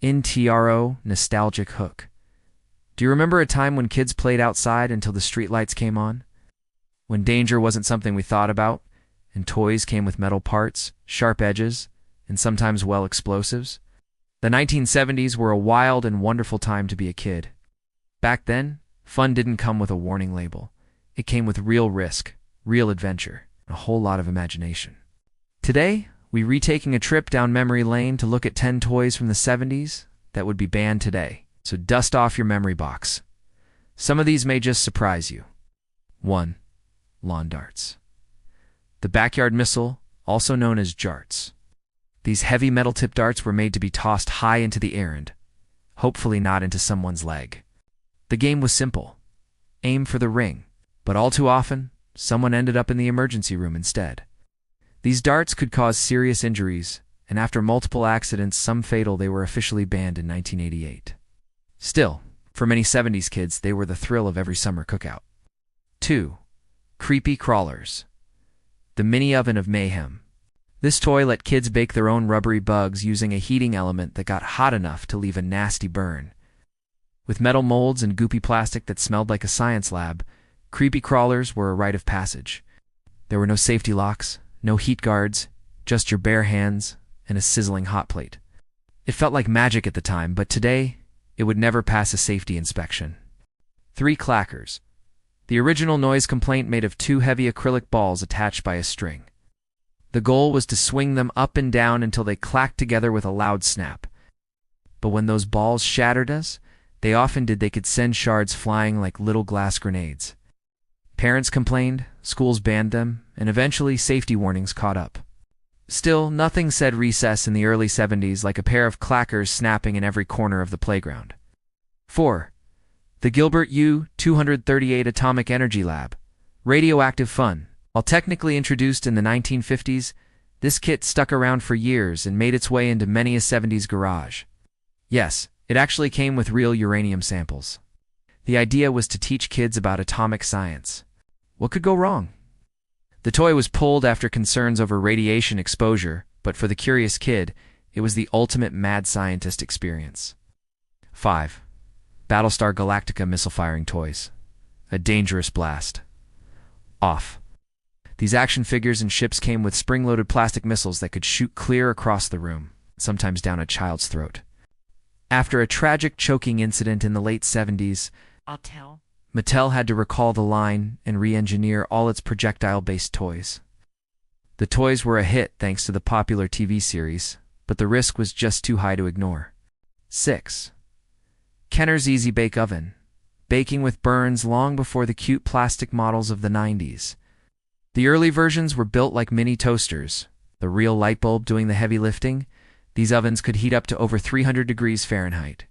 NTRO nostalgic hook. Do you remember a time when kids played outside until the streetlights came on? When danger wasn't something we thought about, and toys came with metal parts, sharp edges, and sometimes, well, explosives? The 1970s were a wild and wonderful time to be a kid. Back then, fun didn't come with a warning label. It came with real risk, real adventure, and a whole lot of imagination. Today, we're retaking a trip down memory lane to look at 10 toys from the 70s that would be banned today. So dust off your memory box. Some of these may just surprise you. 1. Lawn darts. The backyard missile, also known as jarts. These heavy metal-tipped darts were made to be tossed high into the air and, hopefully not into someone's leg. The game was simple. Aim for the ring. But all too often, someone ended up in the emergency room instead. These darts could cause serious injuries, and after multiple accidents, some fatal, they were officially banned in 1988. Still, for many 70s kids, they were the thrill of every summer cookout. 2. Creepy crawlers. The mini oven of mayhem. This toy let kids bake their own rubbery bugs using a heating element that got hot enough to leave a nasty burn. With metal molds and goopy plastic that smelled like a science lab, creepy crawlers were a rite of passage. There were no safety locks, no heat guards, just your bare hands and a sizzling hot plate. It felt like magic at the time, but today, it would never pass a safety inspection. 3. Clackers. The original noise complaint made of 2 heavy acrylic balls attached by a string. The goal was to swing them up and down until they clacked together with a loud snap. But when those balls shattered us, they often did, they could send shards flying like little glass grenades. Parents complained, schools banned them, and eventually safety warnings caught up. Still, nothing said recess in the early 70s like a pair of clackers snapping in every corner of the playground. 4. The Gilbert U-238 Atomic Energy Lab. Radioactive fun. While technically introduced in the 1950s, this kit stuck around for years and made its way into many a 70s garage. Yes, it actually came with real uranium samples. The idea was to teach kids about atomic science. What could go wrong? The toy was pulled after concerns over radiation exposure, but for the curious kid, it was the ultimate mad scientist experience. 5. Battlestar Galactica missile-firing toys. A dangerous blast. Off. These action figures and ships came with spring-loaded plastic missiles that could shoot clear across the room, sometimes down a child's throat. After a tragic choking incident in the late 70s, Mattel had to recall the line and re-engineer all its projectile-based toys. The toys were a hit thanks to the popular TV series, but the risk was just too high to ignore. 6. Kenner's Easy Bake Oven. Baking with burns long before the cute plastic models of the 90s. The early versions were built like mini toasters, the real light bulb doing the heavy lifting. These ovens could heat up to over 300 degrees Fahrenheit.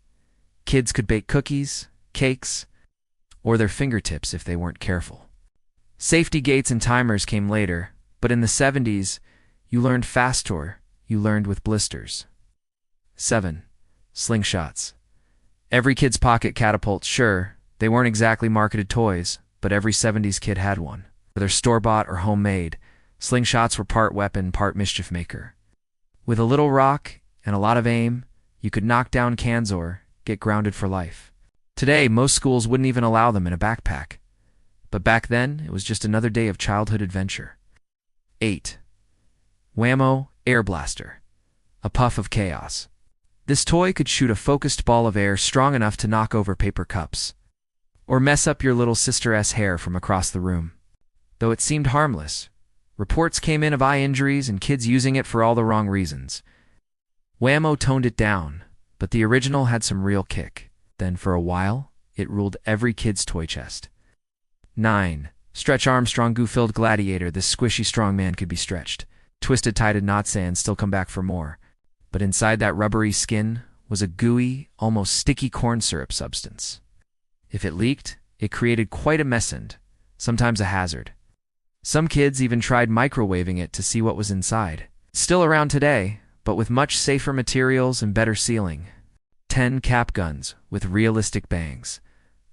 Kids could bake cookies, cakes, or their fingertips if they weren't careful. Safety gates and timers came later, but in the 70s, you learned fast or you learned with blisters. 7. Slingshots. Every kid's pocket catapults, sure, they weren't exactly marketed toys, but every 70s kid had one. Whether store-bought or homemade, slingshots were part weapon, part mischief maker. With a little rock and a lot of aim, you could knock down cans or get grounded for life. Today, most schools wouldn't even allow them in a backpack. But back then, it was just another day of childhood adventure. 8. Whammo Air Blaster. A puff of chaos. This toy could shoot a focused ball of air strong enough to knock over paper cups, or mess up your little sister's hair from across the room. Though it seemed harmless, reports came in of eye injuries and kids using it for all the wrong reasons. Whammo toned it down, but the original had some real kick. Then for a while, it ruled every kid's toy chest. 9. Stretch Armstrong goo-filled gladiator. This squishy strongman could be stretched, twisted, tied in knots, and still come back for more. But inside that rubbery skin was a gooey, almost sticky corn syrup substance. If it leaked, it created quite a mess and sometimes a hazard. Some kids even tried microwaving it to see what was inside. Still around today, but with much safer materials and better sealing. 10 cap guns with realistic bangs.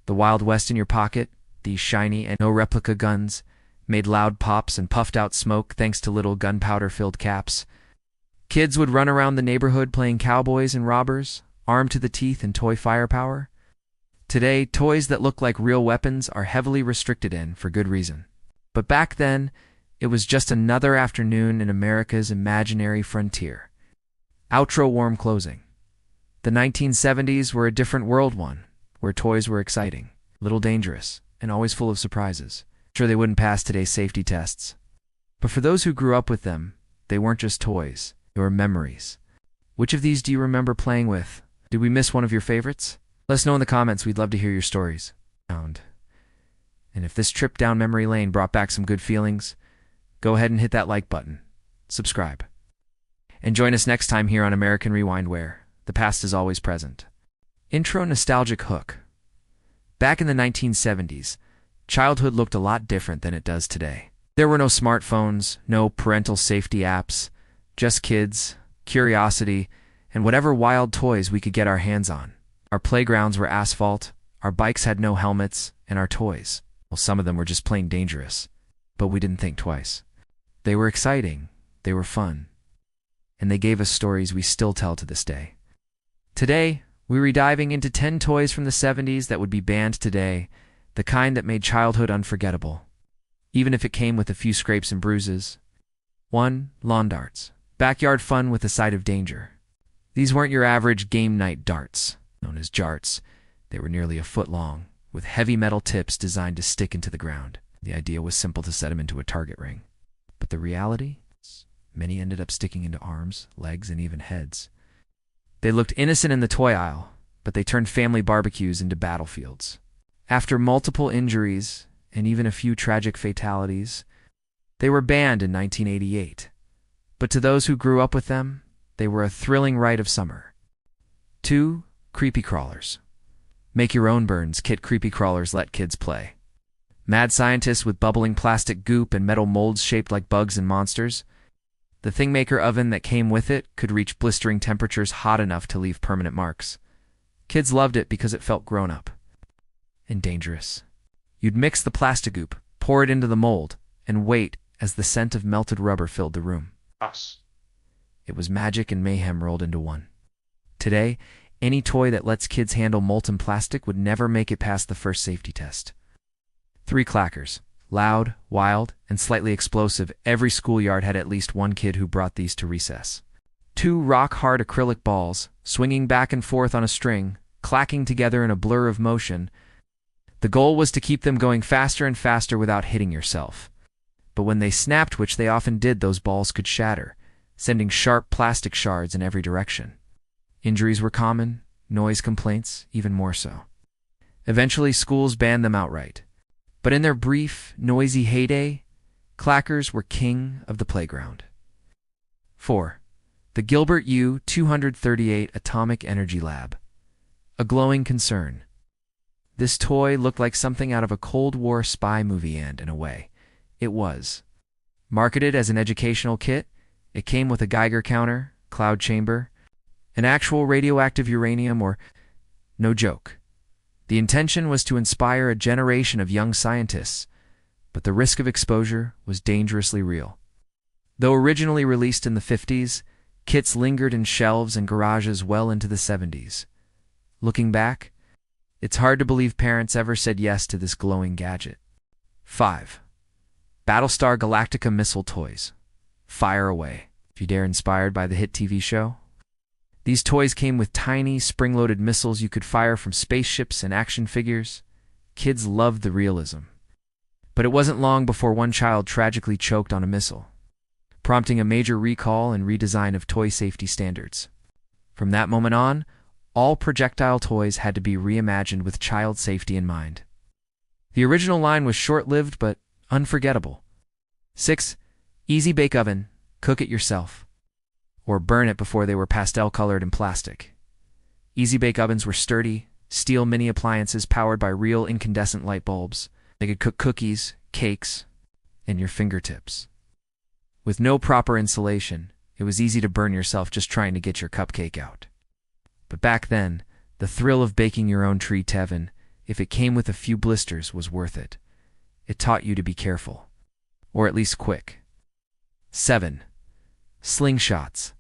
The Wild West in your pocket, these shiny and no replica guns made loud pops and puffed out smoke thanks to little gunpowder-filled caps. Kids would run around the neighborhood playing cowboys and robbers, armed to the teeth in toy firepower. Today, toys that look like real weapons are heavily restricted in, for good reason. But back then, it was just another afternoon in America's imaginary frontier. Outro warm closing. The 1970s were a different world one, where toys were exciting, little dangerous, and always full of surprises. Sure, they wouldn't pass today's safety tests. But for those who grew up with them, they weren't just toys, they were memories. Which of these do you remember playing with? Did we miss one of your favorites? Let us know in the comments. We'd love to hear your stories. And if this trip down memory lane brought back some good feelings, go ahead and hit that like button. Subscribe. And join us next time here on American Rewind, where the past is always present. Intro nostalgic hook. Back in the 1970s, childhood looked a lot different than it does today. There were no smartphones, no parental safety apps, just kids, curiosity, and whatever wild toys we could get our hands on. Our playgrounds were asphalt, our bikes had no helmets, and our toys, well, some of them were just plain dangerous. But we didn't think twice. They were exciting, they were fun, and they gave us stories we still tell to this day. Today, we're diving into 10 toys from the 70s that would be banned today, the kind that made childhood unforgettable, even if it came with a few scrapes and bruises. 1. Lawn darts. Backyard fun with a side of danger. These weren't your average game night darts, known as jarts. They were nearly a foot long, with heavy metal tips designed to stick into the ground. The idea was simple: to set them into a target ring. But the reality? Many ended up sticking into arms, legs, and even heads. They looked innocent in the toy aisle, but they turned family barbecues into battlefields. After multiple injuries, and even a few tragic fatalities, they were banned in 1988. But to those who grew up with them, they were a thrilling rite of summer. 2. Creepy crawlers. Make your own burns kit creepy crawlers let kids play. Mad scientists with bubbling plastic goop and metal molds shaped like bugs and monsters. The Thingmaker oven that came with it could reach blistering temperatures hot enough to leave permanent marks. Kids loved it because it felt grown-up and dangerous. You'd mix the plastic goop, pour it into the mold, and wait as the scent of melted rubber filled the room. It was magic and mayhem rolled into one. Today, any toy that lets kids handle molten plastic would never make it past the first safety test. 3. Clackers. Loud, wild, and slightly explosive, every schoolyard had at least one kid who brought these to recess. 2. Rock-hard acrylic balls, swinging back and forth on a string, clacking together in a blur of motion. The goal was to keep them going faster and faster without hitting yourself. But when they snapped, which they often did, those balls could shatter, sending sharp plastic shards in every direction. Injuries were common, noise complaints even more so. Eventually, schools banned them outright. But in their brief, noisy heyday, clackers were king of the playground. 4. The Gilbert U-238 Atomic Energy Lab. A glowing concern. This toy looked like something out of a Cold War spy movie, and, in a way, it was. Marketed as an educational kit, it came with a Geiger counter, cloud chamber, an actual radioactive uranium, or no joke. The intention was to inspire a generation of young scientists, but the risk of exposure was dangerously real. Though originally released in the 50s, kits lingered in shelves and garages well into the 70s. Looking back, it's hard to believe parents ever said yes to this glowing gadget. 5. Battlestar Galactica missile toys. Fire away. If you dare, inspired by the hit TV show. These toys came with tiny, spring-loaded missiles you could fire from spaceships and action figures. Kids loved the realism. But it wasn't long before one child tragically choked on a missile, prompting a major recall and redesign of toy safety standards. From that moment on, all projectile toys had to be reimagined with child safety in mind. The original line was short-lived but unforgettable. 6. Easy Bake Oven. Cook it yourself. Or burn it before they were pastel-colored in plastic. Easy Bake Ovens were sturdy, steel mini appliances powered by real incandescent light bulbs. They could cook cookies, cakes, and your fingertips. With no proper insulation, it was easy to burn yourself just trying to get your cupcake out. But back then, the thrill of baking your own treat oven, if it came with a few blisters, was worth it. It taught you to be careful, or at least quick. 7. Slingshots.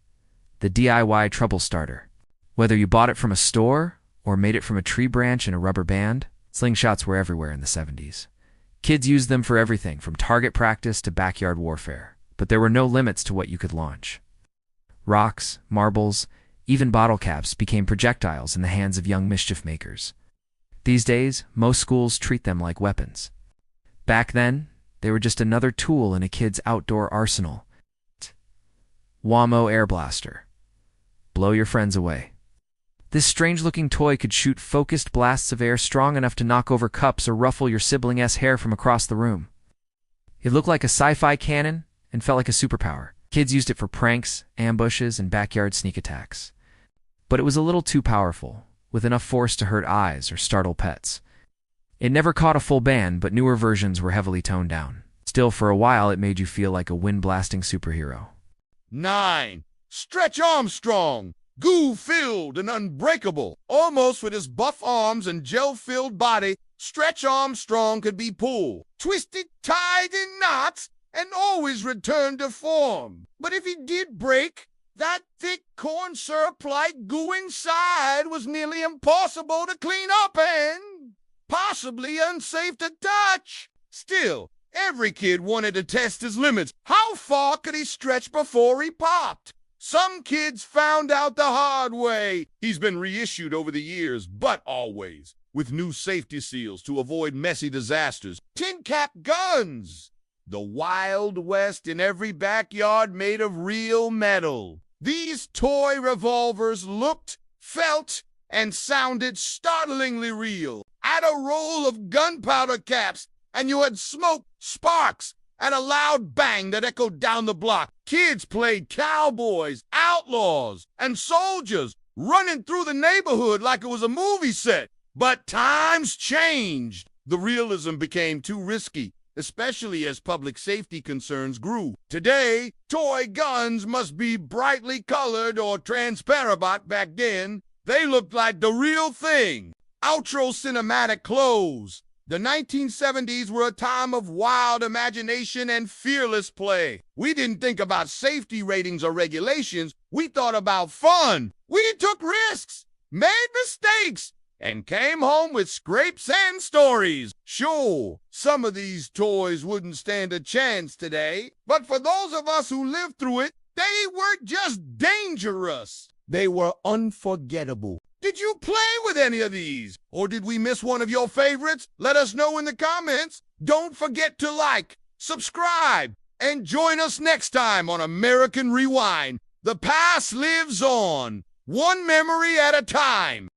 The DIY trouble starter. Whether you bought it from a store or made it from a tree branch and a rubber band, slingshots were everywhere in the 70s. Kids used them for everything from target practice to backyard warfare, but there were no limits to what you could launch. Rocks, marbles, even bottle caps became projectiles in the hands of young mischief makers. These days, most schools treat them like weapons. Back then, they were just another tool in a kid's outdoor arsenal. Whammo Air Blaster. Blow your friends away. This strange-looking toy could shoot focused blasts of air strong enough to knock over cups or ruffle your sibling's hair from across the room. It looked like a sci-fi cannon and felt like a superpower. Kids used it for pranks, ambushes, and backyard sneak attacks. But it was a little too powerful, with enough force to hurt eyes or startle pets. It never caught a full ban, but newer versions were heavily toned down. Still, for a while, it made you feel like a wind-blasting superhero. 9. Stretch Armstrong. Goo-filled and unbreakable. Almost with his buff arms and gel-filled body, Stretch Armstrong could be pulled, twisted, tied in knots, and always returned to form. But if he did break, that thick corn syrup-like goo inside was nearly impossible to clean up and possibly unsafe to touch. Still, every kid wanted to test his limits. How far could he stretch before he popped? Some kids found out the hard way. He's been reissued over the years, but always with new safety seals to avoid messy disasters. Tin cap guns. The Wild West in every backyard made of real metal. These toy revolvers looked, felt, and sounded startlingly real. Add a roll of gunpowder caps, and you had smoke, sparks, and a loud bang that echoed down the block. Kids played cowboys, outlaws, and soldiers, running through the neighborhood like it was a movie set. But times changed. The realism became too risky, especially as public safety concerns grew. Today, toy guns must be brightly colored or transparent. Back then, they looked like the real thing. Outro cinematic close. The 1970s were a time of wild imagination and fearless play. We didn't think about safety ratings or regulations. We thought about fun. We took risks, made mistakes, and came home with scrapes and stories. Sure, some of these toys wouldn't stand a chance today, but for those of us who lived through it, they weren't just dangerous. They were unforgettable. Did you play with any of these? Or did we miss one of your favorites? Let us know in the comments. Don't forget to like, subscribe, and join us next time on American Rewind. The past lives on, one memory at a time.